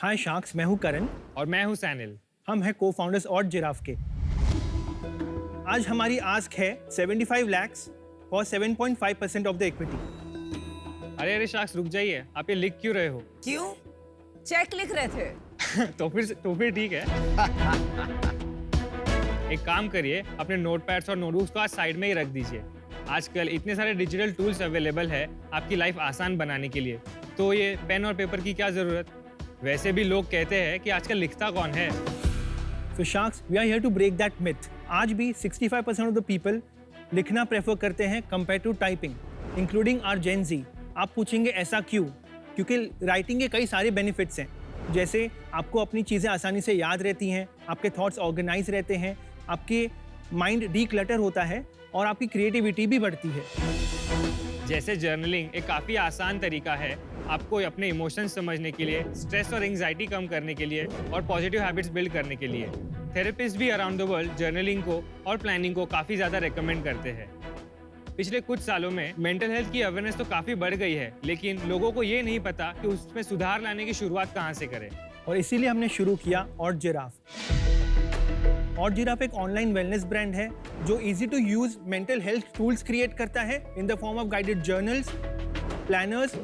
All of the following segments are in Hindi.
हाय शार्क्स, मैं हूँ करण। और मैं हूँ सैनिल। हम हैं को-फाउंडर्स और जिराफ के। आज हमारी आस्क है 75 lakhs for 7.5% of the equity. अरे शार्क्स, रुक जाइए, आप ये लिख क्यों रहे हो? क्यों? चेक लिख रहे थे। तो फिर ठीक है। एक काम करिए, अपने नोटपैड्स और नोटबुक्स को आज साइड में ही रख दीजिए। आजकल इतने सारे डिजिटल टूल्स अवेलेबल है आपकी लाइफ आसान बनाने के लिए, तो ये पेन और पेपर की क्या जरूरत? वैसे भी लोग कहते हैं कि आजकल लिखता कौन है। So sharks, we are here to break that myth. आज भी 65% of the people लिखना प्रेफर करते हैं compared to typing, including our Gen Z. आप पूछेंगे ऐसा क्यों? क्योंकि राइटिंग के कई सारे बेनिफिट्स हैं, जैसे आपको अपनी चीज़ें आसानी से याद रहती हैं, आपके थॉट्स ऑर्गेनाइज रहते हैं, आपके माइंड डीक्लटर होता है और आपकी क्रिएटिविटी भी बढ़ती है। जैसे जर्नलिंग एक काफ़ी आसान तरीका है आपको अपने इमोशंस समझने के लिए, स्ट्रेस और एंजाइटी कम करने के लिए और पॉजिटिव हैबिट्स बिल्ड करने के लिए। थेरेपिस्ट भी अराउंड द वर्ल्ड जर्नलिंग को और प्लानिंग को काफ़ी ज़्यादा रेकमेंड करते हैं। पिछले कुछ सालों में मेंटल हेल्थ की अवेयरनेस तो काफ़ी बढ़ गई है, लेकिन लोगों को ये नहीं पता कि उसमें सुधार लाने की शुरुआत कहाँ से करें। और इसीलिए हमने शुरू किया और जिराफ। और जिराफ एक ऑनलाइन वेलनेस ब्रांड है जो easy to use mental health tools create करता है in the form of guided journals, planners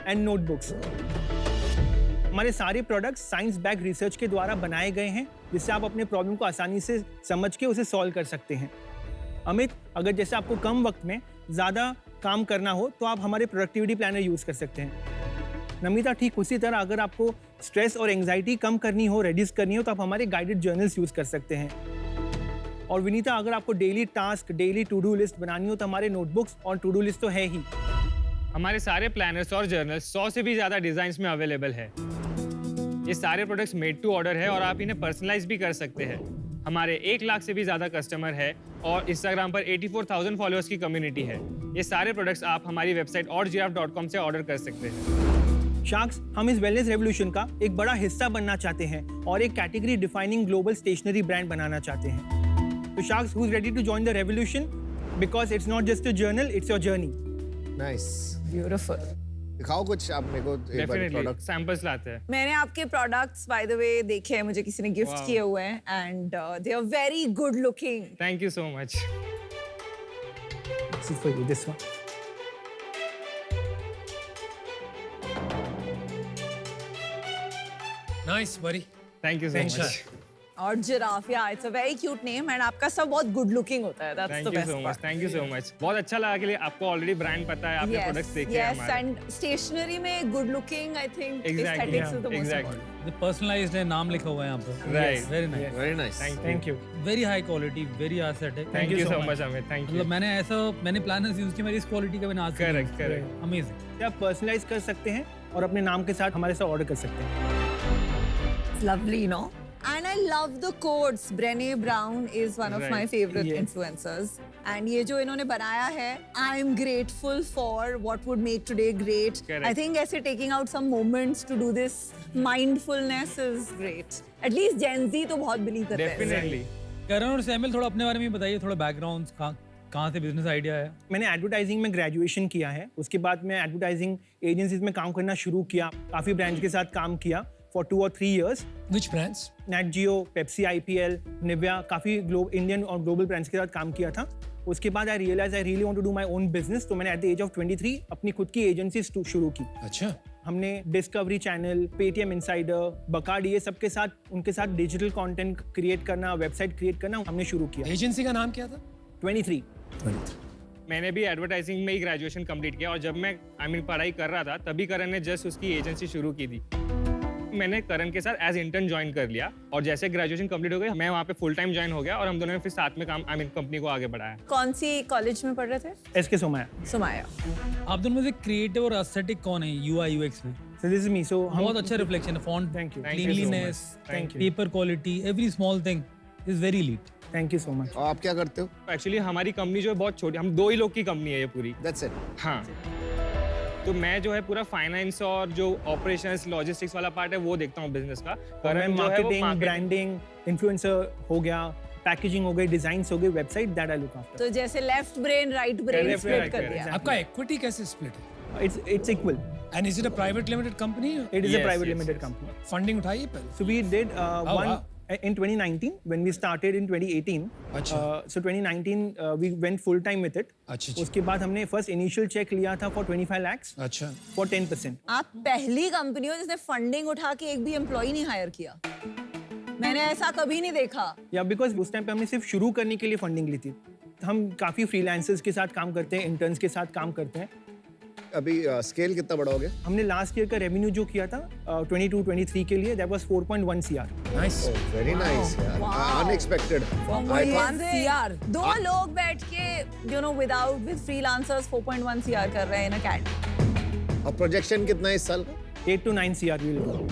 and notebooks. हमारे सारे प्रोडक्ट्स साइंस बैक रिसर्च के द्वारा बनाए गए हैं, जिससे आप अपने प्रॉब्लम को आसानी से समझ के उसे सॉल्व कर सकते हैं। अमित, अगर जैसे आपको कम वक्त में ज़्यादा काम करना हो तो आप हमारे प्रोडक्टिविटी प्लानर यूज़ कर सकते हैं। नमिता, ठीक उसी तरह अगर आपको स्ट्रेस और एंजाइटी कम करनी हो, रिड्यूस करनी हो, तो आप हमारे गाइडेड जर्नल्स यूज़ कर सकते हैं। और विनीता, अगर आपको daily task, daily to do list बनानी हो तो हमारे नोटबुक्स और टू डू लिस्ट तो है ही। हमारे सारे प्लानर्स और जर्नल्स 100 से भी ज़्यादा डिज़ाइंस में अवेलेबल है। ये सारे प्रोडक्ट्स मेड टू ऑर्डर है और आप इन्हें पर्सनलाइज भी कर सकते हैं। हमारे 1 लाख से भी ज़्यादा कस्टमर है और इंस्टाग्राम पर 84,000 फॉलोअर्स की कम्युनिटी है। ये सारे प्रोडक्ट्स आप हमारी वेबसाइट orgiraffe.com से ऑर्डर कर सकते हैं। शार्क्स, हम इस वेलनेस रेवोल्यूशन का एक बड़ा हिस्सा बनना चाहते हैं और एक category defining global stationery brand बनाना चाहते हैं। तो sharks, who is ready to join the revolution? Because it's not just a journal, it's your journey. Nice. Beautiful. दिखाओ कुछ आप मेरे को एक बार डेफिनेटली प्रोडक्ट। सैंपल्स लाते हैं। मैंने आपके प्रोडक्ट्स बाय द वे देखे हैं, मुझे किसी ने गिफ्ट Wow. किए हुए हैं and they are very good looking. Thank you so much. This is for you, this one. Nice, buddy. Thank you so Thanks, much. sir. और जिराफ, या it's a very cute name and आपका सब बहुत गुड लुकिंग होता है। That's thank the you best so much, part. Thank you so much. बहुत अच्छा लगा कि आपको ऑलरेडी ब्रांड पता है, आपने प्रोडक्ट्स देखे हैं यस हमारे। एंड स्टेशनरी में good looking, I think Exactly, aesthetics is the most exactly. Important. The personalized है, नाम लिखा हुआ है यहाँ पर। Right. Very nice. Very nice. Thank you. Very high quality, very aesthetic. Thank you so much Amit, thank मतलब यू। मैंने प्लानर्स यूज किए, मेरी इस क्वालिटी का मैंने आज करेक्ट करेक्ट। अमेजिंग। आप पर्सनलाइज कर सकते हैं और अपने नाम के साथ हमारे साथ ऑर्डर कर सकते हैं। Lovely, no? And I love the quotes. Brené Brown is one of Right. my favorite Yes. influencers. And ये जो इन्होंने बनाया है, I'm grateful for what would make today great. Correct. I think ऐसे taking out some moments to do this mindfulness is great. At least Gen Z तो बहुत believe करते हैं। डेफिनेटली। करण और सैमिल, थोड़ा अपने बारे में बताइए, थोड़ा बैकग्राउंड, कहाँ से बिजनेस आइडिया है? मैंने एडवर्टाइजिंग में ग्रेजुएशन किया है, उसके बाद मैं एडवर्टाइजिंग एजेंसीज में काम करना शुरू किया। काफ़ी ब्रांड्स के साथ काम किया for 2 or 3 years। Which brands? Nat Geo, Pepsi, IPL, Nivea, काफ़ी इंडियन और ग्लोबल ब्रांड्स के साथ काम किया था। उसके बाद I realise I really want to do my own business, तो मैंने एट द एज ऑफ 23 अपनी खुद की एजेंसी शुरू की। अच्छा। हमने discovery channel, Paytm insider, Bacardi, ये सबके साथ उनके साथ डिजिटल कंटेंट क्रिएट करना, वेबसाइट क्रिएट करना हमने शुरू किया। एजेंसी का नाम क्या था? 23। मैंने भी एडवर्टाइजिंग में ही ग्रेजुएशन कंप्लीट किया और जब मैं पढ़ाई कर रहा था तभी करण ने जस्ट उसकी एजेंसी शुरू की थी। मैंने करण के साथ एज इंटर्न ज्वाइन कर लिया और जैसे ग्रेजुएशन कंप्लीट हो गई मैं वहाँ पे फुल टाइम ज्वाइन हो गया और हम दोनों ने फिर साथ में काम कंपनी को आगे बढ़ाया। कौन सी कॉलेज में पढ़ रहे थे? SK सोमाया। सुमाया। आप दोनों में से क्रिएटिव और एस्थेटिक कौन है UI UX में? So this is me. So बहुत अच्छा रिफ्लेक्शन है, font, Thank you. Thank you so cleanliness, much. Thank you. Paper quality, every small thing is very neat. Thank you so much. और आप क्या करते हो? एक्चुअली हमारी कंपनी जो है बहुत छोटी, हम 2 ही लोग की कंपनी है ये पूरी। That's it. हाँ, तो मैं जो है पूरा फाइनेंस और जो ऑपरेशंस लॉजिस्टिक्स वाला पार्ट है वो देखता हूँ बिजनेस का। मैं करण जो है वो मार्केटिंग, marketing- ब्रांडिंग, इन्फ्लुएंसर हो गया, पैकेजिंग हो गई, डिजाइन्स हो गई, website, that I look after. तो जैसे left brain right brain Left brain, split right कर brain, दिया। आपका इक्विटी कैसे स्प्लिट है? It's equal. And is it a private limited company? It is a Yes, private yes, limited yes. company. Funding उठाई है पहले? So we did one wow. in 2019 when we started in 2018. अच्छा. So 2019 we went full time with it. अच्छा, अच्छा. उसके बाद हमने first initial check लिया था for 25 lakhs अच्छा. for 10%. आप पहली कंपनी हो जिसने फंडिंग उठा के एक भी एम्प्लॉय नहीं हायर किया। मैंने ऐसा कभी नहीं देखा। या बिकॉज उस टाइम पे हमने सिर्फ शुरू करने के लिए फंडिंग ली थी। हम काफ़ी फ्रीलांसर्स के साथ काम करते हैं, इंटर्न्स के साथ काम करते हैं। अभी स्केल कितना बड़ा हो गया? हमने लास्ट ईयर का रेवेन्यू जो किया था 22-23 के लिए that was 4.1 CR। Nice. Very nice यार, अनएक्सपेक्टेड। CR दो लोग बैठ के you know with freelancers 4.1 CR कर रहे हैं ना कैट। और प्रोजेक्शन कितना है इस साल का? 8 to 9 CR विल डू।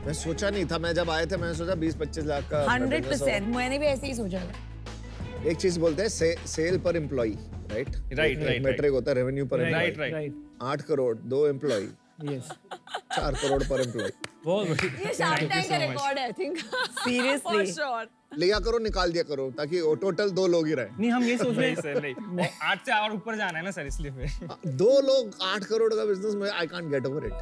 मैं सोचा नहीं था, मैं जब आए थे मैंने सोचा 20-25 लाख का 100% मैंने भी ऐसे ही सोचा था। एक चीज बोलते हैं सेल पर एम्प्लॉई, राइट? Right. मेट्रिक होता है रेवेन्यू पर Right, employee. right. 8 crore 2 employee, yes 4 crore पर एम्प्लॉई। बहुत बढ़िया। ये शार्क टैंक का रिकॉर्ड है I think. Seriously. For sure. लिया करो, निकाल दिया करो, ताकि टोटल 2 लोग ही रहे। नहीं हम ये सोच रहे नहीं हैं सर नहीं 8 से और ऊपर जाना है ना सर इसलिए फिर 2 लोग 8 करोड़ का बिजनेस में I can't get over it.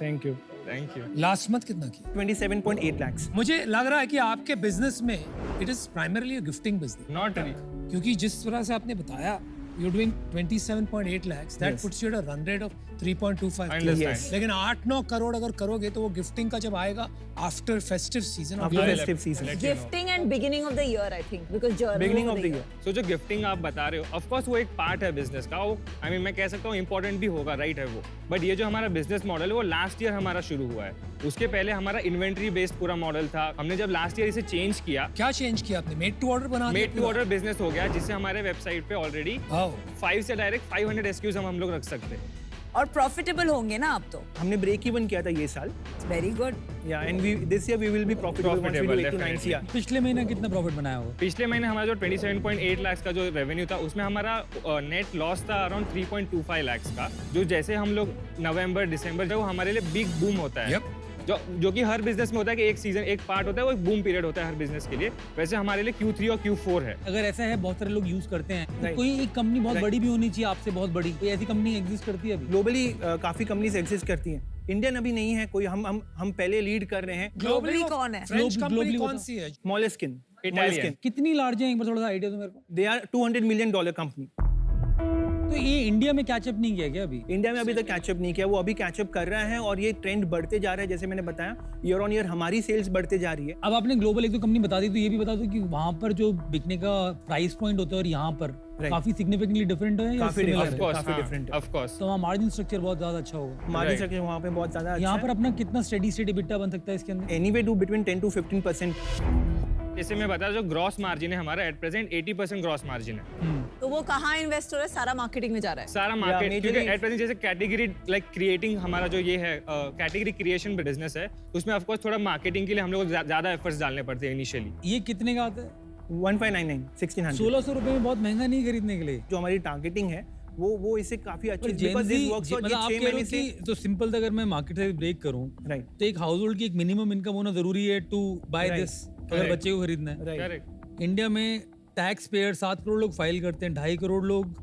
Thank you. Thank you. Last month कितना की? 27.8 lakhs। मुझे लग रहा है कि आपके बिजनेस में it is primarily a gifting business, not really क्योंकि जिस तरह से आपने बताया you're doing 27.8 lakhs that Yes. puts you at a run rate of 3.25 I crores. understand. Yes. लेकिन 8-9 करोड़ अगर करोगे तो वो गिफ्टिंग का जब आएगा after festive season after festive season, gifting and beginning of the year I think because journal beginning of the year. So जो गिफ्टिंग आप बता रहे हो ऑफ कोर्स वो एक पार्ट है बिजनेस का, वो आई मीन मैं कह सकता हूँ इंपॉर्टेंट भी होगा, राइट है वो, बट ये जो हमारा बिजनेस मॉडल है वो लास्ट ईयर हमारा शुरू हुआ है। उसके पहले हमारा इन्वेंट्री बेस्ड पूरा मॉडल था। हमने जब लास्ट ईयर इसे चेंज किया, क्या चेंज किया आपने? मेड टू ऑर्डर बना दिया मेड टू ऑर्डर बिजनेस हो गया, जिससे हमारे वेबसाइट पे ऑलरेडी वाओ 5 से डायरेक्ट 500 SKUs हम लोग रख सकते हैं। और प्रॉफिटेबल होंगे ना आप तो। हमने ब्रेक इवन किया था ये साल। Very good. या and we this year we will be profitable once we do 8 to 9 Definitely. CR। पिछले महीने कितना प्रॉफिट बनाया होगा? पिछले महीने हमारा जो 27.8 लाख का जो रेवेन्यू था उसमें हमारा नेट लॉस था अराउंड 3.25 लाख का, जो जैसे हम लोग नवंबर दिसंबर जो हमारे लिए बिग बूम होता है, जो कि हर बिजनेस में होता है कि एक सीजन एक पार्ट होता है, वो एक बूम पीरियड होता है हर बिजनेस के लिए, वैसे हमारे लिए Q3 और Q4 है। अगर ऐसा है बहुत सारे लोग यूज करते हैं तो Right. कोई एक कंपनी बहुत Right. बड़ी भी होनी चाहिए, आपसे बहुत बड़ी कोई ऐसी कंपनी एग्जिस्ट करती है अभी? ग्लोबली काफी कंपनीज एग्जिस्ट करती हैं। इंडियन अभी नहीं है कोई, हम पहले लीड कर रहे हैं। ग्लोबली कौन है? फ्रेंच कंपनी globally कौन होता- सी है? Moleskine। Italian। कितनी लार्ज है, एक बार थोड़ा सा आइडिया दो मेरे को। They are $200 million company. तो ये इंडिया में कैचअप नहीं किया क्या अभी? इंडिया में अभी तक कैचअप नहीं किया, वो अभी कैचअप कर रहा है और ये ट्रेंड बढ़ते जा रहा है। जैसे मैंने बताया ईयर ऑन ईयर हमारी सेल्स बढ़ते जा रही है। अब आपने ग्लोबल एक दो कंपनी बता दी, तो ये भी बता दो कि वहाँ पर जो बिकने का प्राइस पॉइंट होता है और यहाँ पर Right. काफी सिग्निफिकेंटली डिफरेंट है या काफी similar different है? ऑफ कोर्स काफी different है। Of course. तो वहाँ मार्जिन स्ट्रक्चर बहुत ज्यादा अच्छा होगा। Margin Right. स्ट्रक्चर वहाँ पे बहुत ज्यादा अच्छा यहाँ है। पर अपना कितना स्टेडी स्टेट EBITDA बन सकता है इसके अंदर? Anyway do between 10 to 15%। जैसे मैं बता, जो ग्रॉस मार्जिन है हमारा एट प्रेजेंट 80% ग्रॉस मार्जिन है। तो वो कहाँ इन्वेस्ट हो रहा है? सारा मार्केटिंग में जा रहा है। सारा मार्केट, majorly- क्योंकि एट प्रेजेंट जैसे कैटेगरी लाइक क्रिएटिंग हमारा जो ये है कैटेगरी क्रिएशन बिजनेस है, उसमें ऑफ कोर्स थोड़ा मार्केटिंग के लिए हम लोग ज्यादा एफर्ट्स डालने पड़ते हैं इनिशियली। ये कितने का आता है? 1599 1600। 1600 रुपए में बहुत महंगा नहीं खरीदने के लिए। जो हमारी टारगेटिंग है वो इससे काफी अच्छी पर है because this works out, मतलब ये आप 6 कह रहे हो महीने से कि तो सिंपल अगर मैं मार्केट से ब्रेक करूं राइट तो एक हाउस होल्ड की एक मिनिमम इनकम होना जरूरी है टू बाय Right. दिस, अगर Correct. बच्चे को खरीदना है। राइट। करेक्ट। इंडिया में टैक्स पेयर 7 करोड़ लोग फाइल करते हैं, 2.5 करोड़ लोग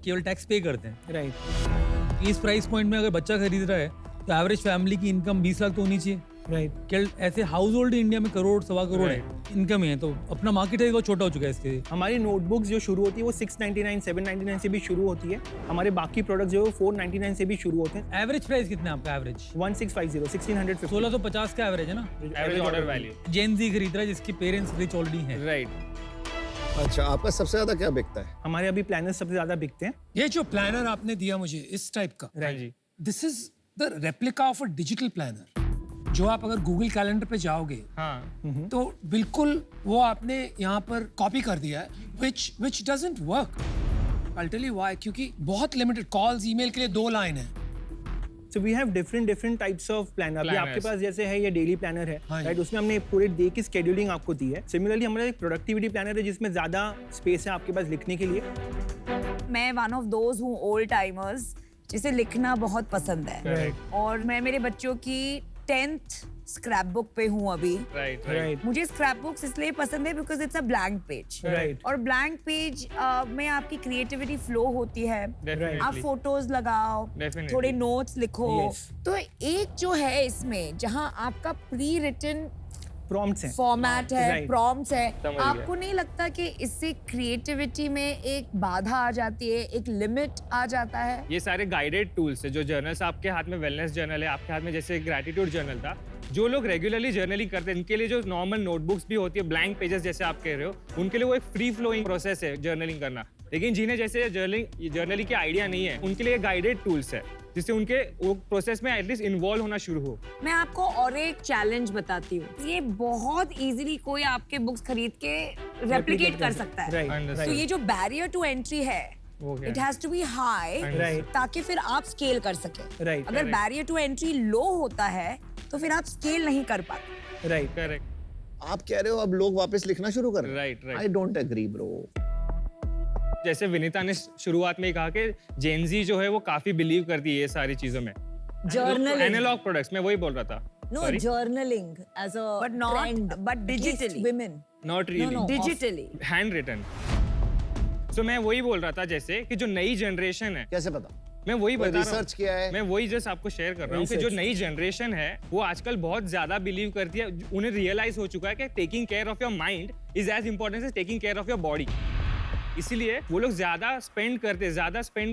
केवल टैक्स पे करते हैं। राइट। इस प्राइस पॉइंट में अगर बच्चा खरीद रहा है तो एवरेज फैमिली की इनकम 20 लाख तो होनी चाहिए। राइट। केवल ऐसे हाउस होल्ड इंडिया में करोड़ सवा करोड़ है इनकम है, तो अपना मार्केट है बहुत छोटा हो चुका है इसके। हमारी नोटबुक्स जो शुरू होती है वो 699 799 से भी शुरू होती है। हमारे बाकी प्रोडक्ट्स जो है 499 से भी शुरू होते हैं। एवरेज प्राइस कितना है आपका? एवरेज 1650 1650 1650 का एवरेज है ना। Average order value. Gen Z खरीद रहा है जिसके पेरेंट्स रिच ऑलरेडी हैं। राइट। अच्छा, आपका सबसे ज्यादा क्या बिकता है? हमारे अभी प्लानर्स सबसे ज्यादा बिकते हैं। ये जो प्लानर आपने दिया मुझे इस टाइप का, हाँ जी। This is the replica of a digital planner, जो आप अगर गूगल कैलेंडर पे जाओगे हाँ तो बिल्कुल वो आपने यहाँ पर कॉपी कर दिया है, which doesn't work. I'll tell you why, क्योंकि बहुत लिमिटेड कॉल्स ईमेल के लिए 2 लाइन है। So we have different types of planner. अभी आपके Planners. पास जैसे है ये डेली प्लानर है, हाँ जी। राइट, उसमें हमने पूरे डे की शेड्यूलिंग आपको दी है। सिमिलरली हमारा एक प्रोडक्टिविटी प्लानर है जिसमें ज्यादा स्पेस है आपके पास लिखने के लिए। मैं वन ऑफ दोज हूँ ओल्ड टाइमर्स जिसे लिखना बहुत पसंद है। Correct. और मैं मेरे बच्चों की 10th स्क्रैप बुक पे हूँ अभी. Right Right. मुझे स्क्रैप बुक्स इसलिए पसंद है because it's a blank page. Right. और ब्लैंक पेज में आपकी क्रिएटिविटी फ्लो होती है. आप डेफिनेटली फोटोज लगाओ, Definitely. थोड़े नोट्स लिखो. Yes. तो एक जो है इसमें जहाँ आपका प्री रिटन Prompts हैं. फॉर्मेट है, Right. प्रॉम्प्ट्स है, समझ गया। आपको नहीं लगता कि इससे क्रिएटिविटी में एक बाधा आ जाती है, एक लिमिट आ जाता है? ये सारे गाइडेड टूल्स है जो जर्नल्स आपके हाथ में वेलनेस जर्नल है, आपके हाथ में जैसे ग्रैटिट्यूड जर्नल था, जो लोग रेगुलरली जर्नलिंग करते हैं इनके लिए जो नॉर्मल नोटबुक्स भी होती है ब्लैंक पेजेस जैसे आप कह रहे हो, उनके लिए वो एक फ्री फ्लोइंग प्रोसेस है जर्नलिंग करना. लेकिन जिन्हें जैसे जर्नलिंग की आइडिया नहीं है उनके लिए गाइडेड टूल्स है जिससे उनके वो प्रोसेस में एटलीस्ट इन्वॉल्व होना शुरू हो. मैं आपको और एक चैलेंज बताती हूँ. ये बहुत इजीली कोई आपके बुक्स खरीद के रेप्लिकेट कर सकता है. Right. Understood. तो ये जो बैरियर टू एंट्री है, वो क्या इट है? Has to be high Right. ताकि फिर आप स्केल कर सके. Right. अगर Correct. बैरियर टू एंट्री लो होता है तो फिर आप स्केल नहीं कर पाते. Right. करेक्ट. आप कह रहे हो अब लोग वापस लिखना शुरू कर रहे हैं? Right, right. I don't agree bro. जैसे विनीता ने शुरुआत में ही कहा कि जेनजी जो है वो काफी बिलीव करती है ये सारी चीजों में. Journaling. एनालॉग प्रोडक्ट्स मैं वही बोल रहा था. No, Sorry? journaling as a But not- trend. but digitally. Against women. Not really. No. Digitally handwritten. So मैं वही बोल रहा था जैसे कि जो नई जनरेशन है, कैसे पता? मैं वही कोई बता रहा रिसर्च किया है? मैं वही जस्ट आपको शेयर कर रहा हूँ कि जो Research. नई जनरेशन है वो आजकल बहुत ज्यादा बिलीव करती है. उन्हें रियलाइज हो चुका है कि taking care of your mind is as important as taking care of your body. इसीलिए वो लोग ज्यादा स्पेंड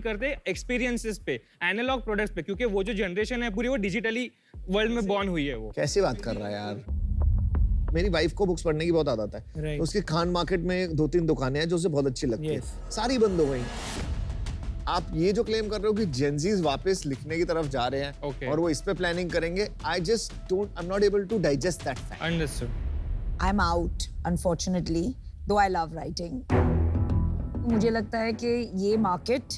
करते एक्सपीरियंसेस पे, एनालॉग प्रोडक्ट्स पे, क्योंकि वो जो जनरेशन है पूरी वो डिजिटली वर्ल्ड में बॉर्न हुई है. वो कैसी बात कर रहा है यार? मेरी वाइफ को बुक्स पढ़ने की बहुत आदत है. Right. तो उसकी खान मार्केट में 2-3 दुकानें हैं जो उसे बहुत अच्छी लगती Yes. है. सारी बंद हो गई. आप ये जो क्लेम कर रहे हो कि जेनजीज वापस लिखने की तरफ जा रहे हैं Okay. और वो इस पे प्लानिंग करेंगे, I am not able to digest that fact. Understood. I am out unfortunately, though I love writing. मुझे लगता है कि ये market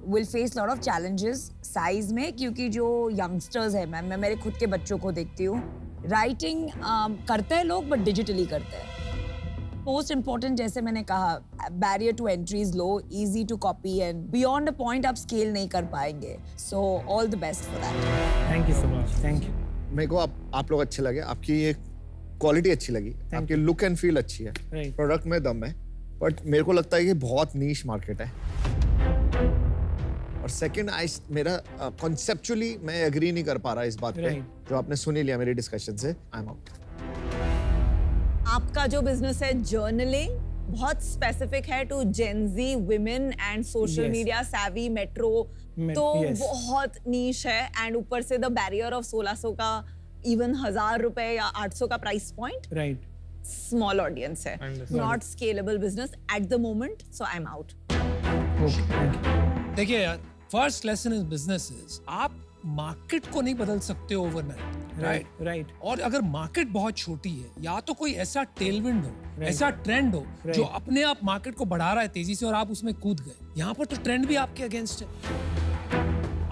will face lot of challenges size में, क्योंकि जो यंगस्टर्स है, मैं मेरे खुद के बच्चों को देखती हूँ, राइटिंग करते हैं लोग बट डिजिटली करते हैं. मोस्ट इम्पॉर्टेंट, जैसे मैंने कहा, barrier to entry is low, easy to copy and beyond a point आप स्केल नहीं कर पाएंगे. So all the best for that. Thank you so much. Thank you. मेरे को आप लोग अच्छे लगे. आपकी ये क्वालिटी अच्छी लगी. आपकी लुक एंड फील अच्छी है. Right. प्रोडक्ट में दम है. बट मेरे को लगता है कि बहुत नीश मार्केट है. और सेकंड, मेरा कॉन्सेप्चुअली मैं एग्री नहीं कर पा रहा इस बात पे. Right. जो आपने सुन ही लिया मेरी डिस्कशन से. I am out. आपका जो बिजनेस है जर्नलिंग बहुत स्पेसिफिक है to Gen Z women and social Yes. Media savvy metro. तो yes. बहुत नीश है एंड ऊपर से द बैरियर ऑफ 1600 का इवन 1000 रुपए या 800 का price point. Right. Small audience है, Understood. Not scalable business at the moment. So I am out. Okay. Thank you. देखिए यार, first lesson is business is आप मार्केट को नहीं बदल सकते ओवरनाइट. राइट. Right. और अगर मार्केट बहुत छोटी है, या तो कोई ऐसा टेलविंड हो, Right. ऐसा ट्रेंड हो Right. जो अपने आप मार्केट को बढ़ा रहा है तेजी से और आप उसमें कूद गए. यहाँ पर तो ट्रेंड भी आपके अगेंस्ट है.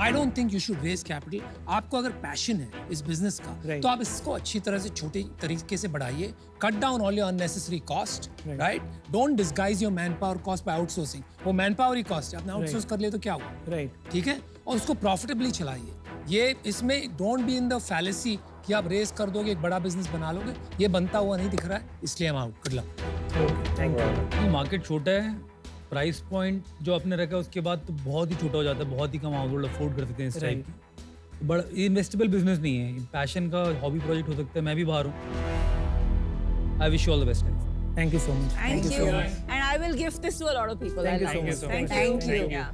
I don't think you should raise capital. आपको अगर पैशन है इस बिजनेस का, Right. तो आप इसको अच्छी तरह से छोटे तरीके से बढ़ाइए. Cut down all your unnecessary cost. Right. Right. Don't disguise your man power cost by outsourcing. वो मैन पावर ही कॉस्ट है, आपने आउटसोर्स कर लिया तो क्या हुआ? Right. ठीक है. और उसको प्रॉफिटेबली चलाइए. ये इसमें don't be in the fallacy कि आप रेस कर दोगे, एक बड़ा बिजनेस बना लोगे. ये बनता हुआ नहीं दिख रहा है, इसलिए हम out. Good luck. Okay. Thank you. Market छोटा है, प्राइस पॉइंट जो आपने रखा है उसके बाद तो बहुत ही छोटा हो जाता है. बहुत ही कम हाउसहोल्ड अफोर्ड कर सकते हैं इस टाइप की. बड़ा इन्वेस्टेबल बिजनेस नहीं है, पैशन का हॉबी प्रोजेक्ट हो सकता है. मैं भी बाहर हूँ. I wish you all the best. Thank you so much. Thank you. And I will give this to a lot of people. Thank I you so like much. it. so Thank much. you. Thank you. Yeah.